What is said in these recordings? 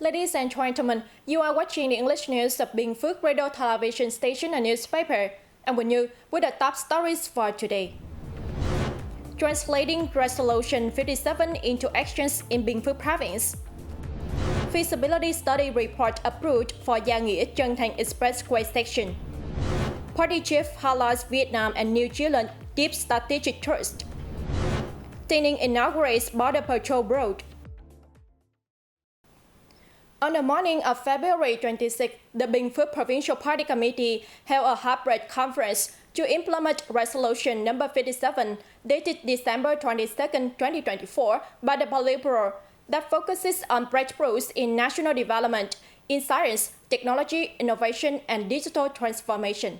Ladies and gentlemen, you are watching the English news of Binh Phuoc radio television station and newspaper, and with you with the top stories for today. Translating Resolution 57 into actions in Binh Phuoc province. Feasibility study report approved for giải, Chân Thành Expressway section. Party chief highlights Vietnam and New Zealand deep strategic trust. Taining inaugurates border patrol road. On the morning of February 26, the Binh Phuoc Provincial Party Committee held a hybrid conference to implement Resolution number 57, dated December 22, 2024, by the Politburo, that focuses on breakthroughs in national development, in science, technology, innovation, and digital transformation.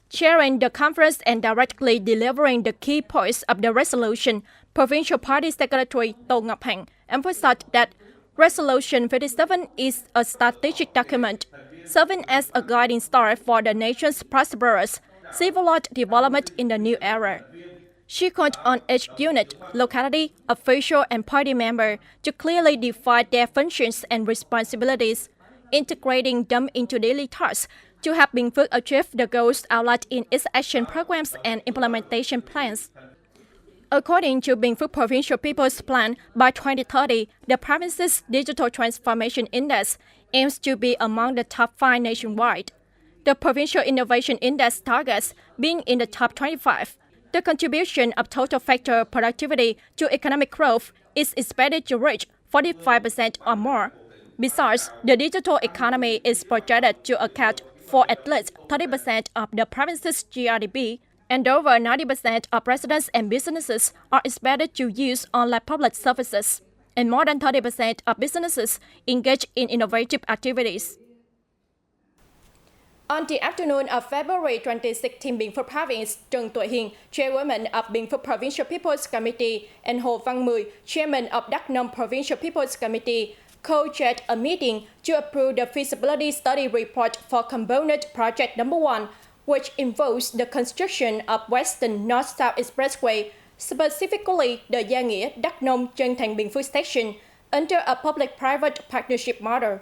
Chairing the conference and directly delivering the key points of the resolution, Provincial Party Secretary Tô Ngọc Hạnh emphasized that Resolution 57 is a strategic document, serving as a guiding star for the nation's prosperous, civilized development in the new era. She called on each unit, locality, official, and party member to clearly define their functions and responsibilities, integrating them into daily tasks to help Binh Phuoc achieve the goals outlined in its action programs and implementation plans. According to Binh Phuoc Provincial People's Plan, by 2030, the province's Digital Transformation Index aims to be among the top 5 nationwide. The Provincial Innovation Index targets being in the top 25. The contribution of total factor productivity to economic growth is expected to reach 45% or more. Besides, the digital economy is projected to account for at least 30% of the province's GDP, and over 90% of residents and businesses are expected to use online public services, and more than 30% of businesses engage in innovative activities. On the afternoon of February 26, in Binh Phuoc Province, Trần Tuệ Hiền, Chairwoman of Binh Phuoc Provincial People's Committee, and Hồ Văn Mười, Chairman of Đắk Nông Provincial People's Committee, co-chaired a meeting to approve the feasibility study report for component project number 1, which involves the construction of Western North-South Expressway, specifically the giải, Đắk Nông, Chân Thành Binh Phuoc section, under a public-private partnership model.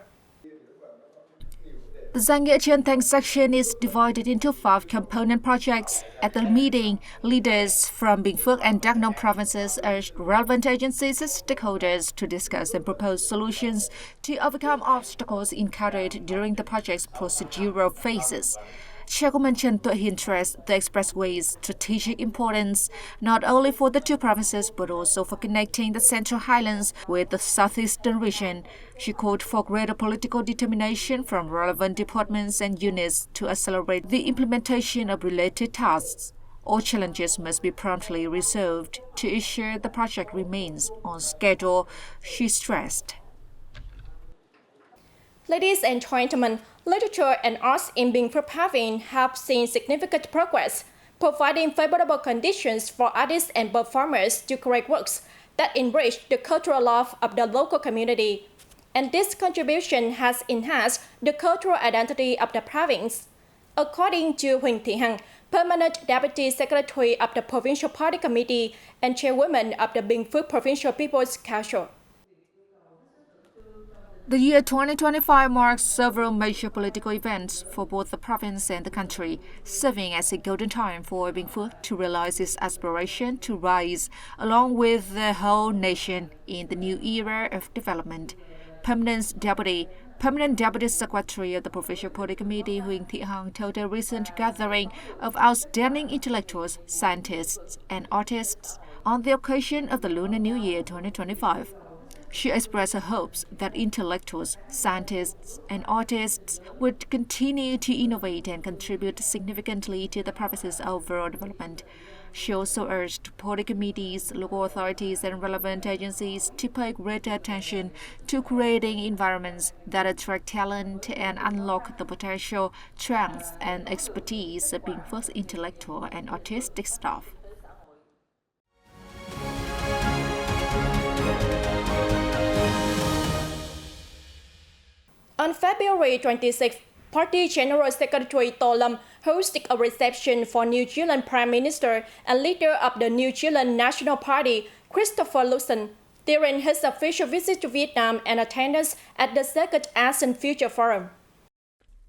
The giải Chân Thành section is divided into 5 component projects. At the meeting, leaders from Binh Phuoc and Đắk Nông provinces urged relevant agencies and stakeholders to discuss and propose solutions to overcome obstacles encountered during the project's procedural phases. Chairwoman Trần Tuệ Hiền stressed the expressway's strategic importance not only for the 2 provinces but also for connecting the Central Highlands with the southeastern region. She called for greater political determination from relevant departments and units to accelerate the implementation of related tasks. All challenges must be promptly resolved to ensure the project remains on schedule, she stressed. Ladies and gentlemen, literature and arts in Binh Phuoc Province have seen significant progress, providing favorable conditions for artists and performers to create works that enrich the cultural life of the local community. And this contribution has enhanced the cultural identity of the province. According to Huỳnh Thị Hằng, Permanent Deputy Secretary of the Provincial Party Committee and Chairwoman of the Binh Phuoc Provincial People's Council. The year 2025 marks several major political events for both the province and the country, serving as a golden time for Binh Phuoc to realize its aspiration to rise along with the whole nation in the new era of development. Permanent Deputy Secretary of the Provincial Party Committee, Huỳnh Thị Hằng, told a recent gathering of outstanding intellectuals, scientists, and artists on the occasion of the Lunar New Year 2025. She expressed her hopes that intellectuals, scientists, and artists would continue to innovate and contribute significantly to the province's overall development. She also urged party committees, local authorities, and relevant agencies to pay greater attention to creating environments that attract talent and unlock the potential, strengths, and expertise of Binh Phuoc's intellectual and artistic staff. On February 26, Party General Secretary Tô Lâm hosted a reception for New Zealand Prime Minister and leader of the New Zealand National Party, Christopher Luxon. during his official visit to Vietnam and attendance at the second ASEAN Future Forum.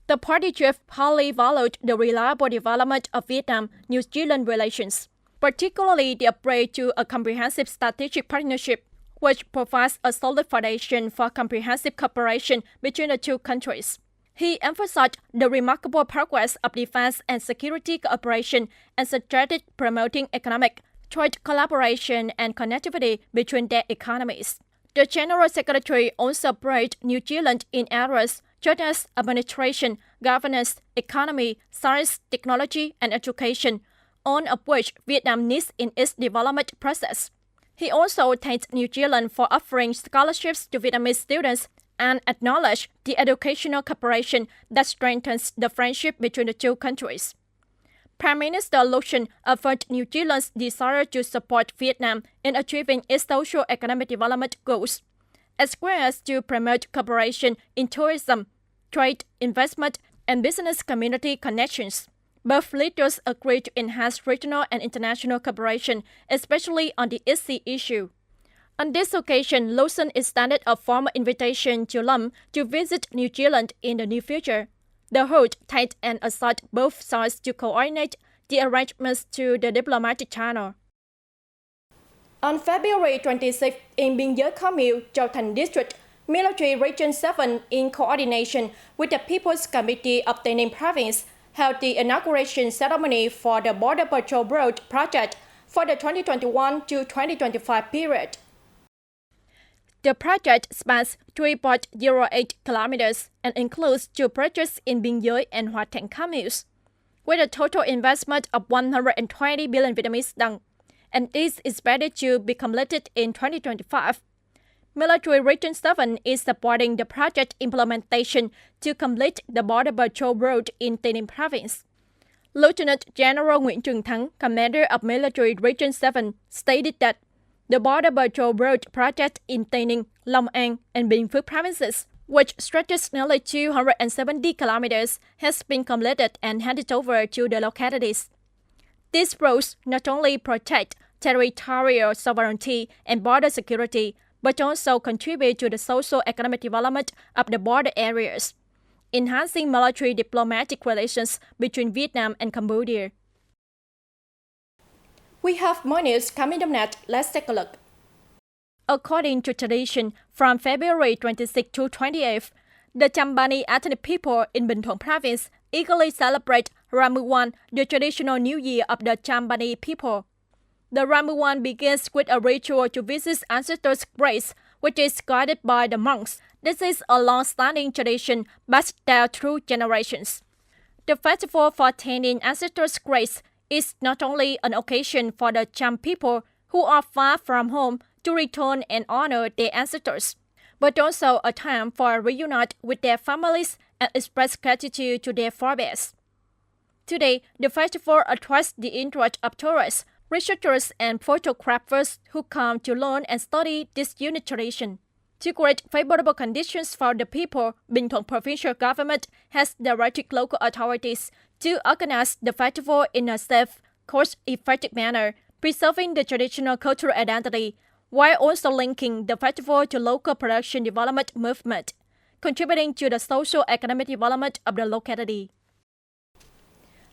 The party chief highly valued the reliable development of Vietnam-New Zealand relations, particularly the upgrade to a comprehensive strategic partnership, which provides a solid foundation for comprehensive cooperation between the two countries. He emphasized the remarkable progress of defense and security cooperation and suggested promoting economic, trade collaboration and connectivity between their economies. The General Secretary also praised New Zealand in areas such as administration, governance, economy, science, technology, and education, all of which Vietnam needs in its development process. He also thanked New Zealand for offering scholarships to Vietnamese students and acknowledged the educational cooperation that strengthens the friendship between the two countries. Prime Minister Lucien affirmed New Zealand's desire to support Vietnam in achieving its socio-economic development goals, as well as to promote cooperation in tourism, trade, investment, and business community connections. Both leaders agreed to enhance regional and international cooperation, especially on the East Sea issue. On this occasion, Lucien extended a formal invitation to Lam to visit New Zealand in the near future. The host thanked and assured both sides to coordinate the arrangements to the diplomatic channel. On February 26, in Biên giới Khó Miêu, Châu Thành District, Military Region 7, in coordination with the People's Committee of Tây Ninh Province, held the inauguration ceremony for the Border Patrol Road project for the 2021 to 2025 period. The project spans 3.08 kilometers and includes two projects in Biên giới and Hoa Thành communes, with a total investment of 120 billion Vietnamese đồng, and is expected to be completed in 2025. Military Region 7 is supporting the project implementation to complete the Border Patrol Road in Tây Ninh Province. Lieutenant General Nguyễn Trường Thắng, commander of Military Region 7, stated that the Border Patrol Road project in Tây Ninh, Long An, and Binh Phuoc provinces, which stretches nearly 270 kilometers, has been completed and handed over to the localities. These roads not only protect territorial sovereignty and border security, but also contribute to the socio-economic development of the border areas, enhancing military diplomatic relations between Vietnam and Cambodia. We have more news coming up next. Let's take a look. According to tradition, from February 26 to 28, the Chambani ethnic people in Binh Phuoc province eagerly celebrate Ramuan, the traditional New Year of the Chambani people. The Ramuan begins with a ritual to visit ancestors' graves, which is guided by the monks. This is a long-standing tradition passed down through generations. The festival for attending ancestors' graves is not only an occasion for the Cham people who are far from home to return and honor their ancestors, but also a time for reunite with their families and express gratitude to their forebears. Today, the festival attracts the interest of tourists, researchers, and photographers who come to learn and study this unique tradition. To create favorable conditions for the people, Binh Phuoc provincial government has directed local authorities to organize the festival in a safe, cost-effective manner, preserving the traditional cultural identity, while also linking the festival to local production development movement, contributing to the social-economic development of the locality.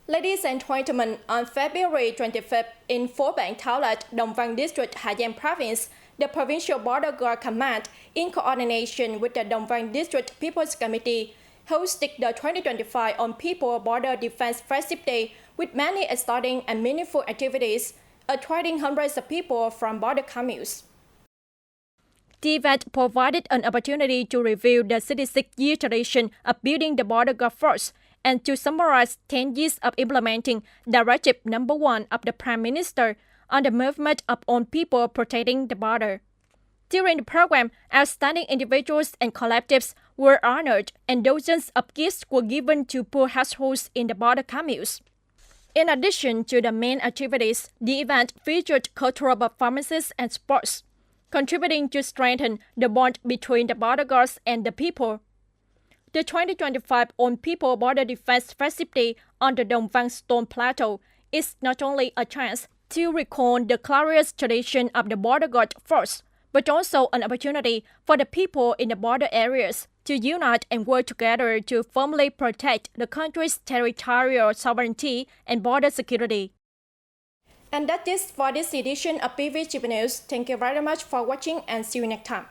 Ladies and gentlemen, on February 25th, in Phố Bản Thảo Lạt, Đồng Văn District, Hà Giang Province, the Provincial Border Guard Command, in coordination with the Đồng Văn District People's Committee, hosted the 2025 On People Border Defense Festive Day with many exciting and meaningful activities, attracting hundreds of people from border communes. The event provided an opportunity to review the 66-year tradition of building the Border Guard Force and to summarize 10 years of implementing Directive No. 1 of the Prime Minister on the movement of own people protecting the border. During the program, outstanding individuals and collectives were honored and dozens of gifts were given to poor households in the border communes. In addition to the main activities, the event featured cultural performances and sports, contributing to strengthen the bond between the border guards and the people. The 2025 On People Border Defense Festive Day on the Đồng Văn Stone Plateau is not only a chance to recall the glorious tradition of the Border Guard Force, but also an opportunity for the people in the border areas to unite and work together to firmly protect the country's territorial sovereignty and border security. And that's it for this edition of BPTV News. Thank you very much for watching and see you next time.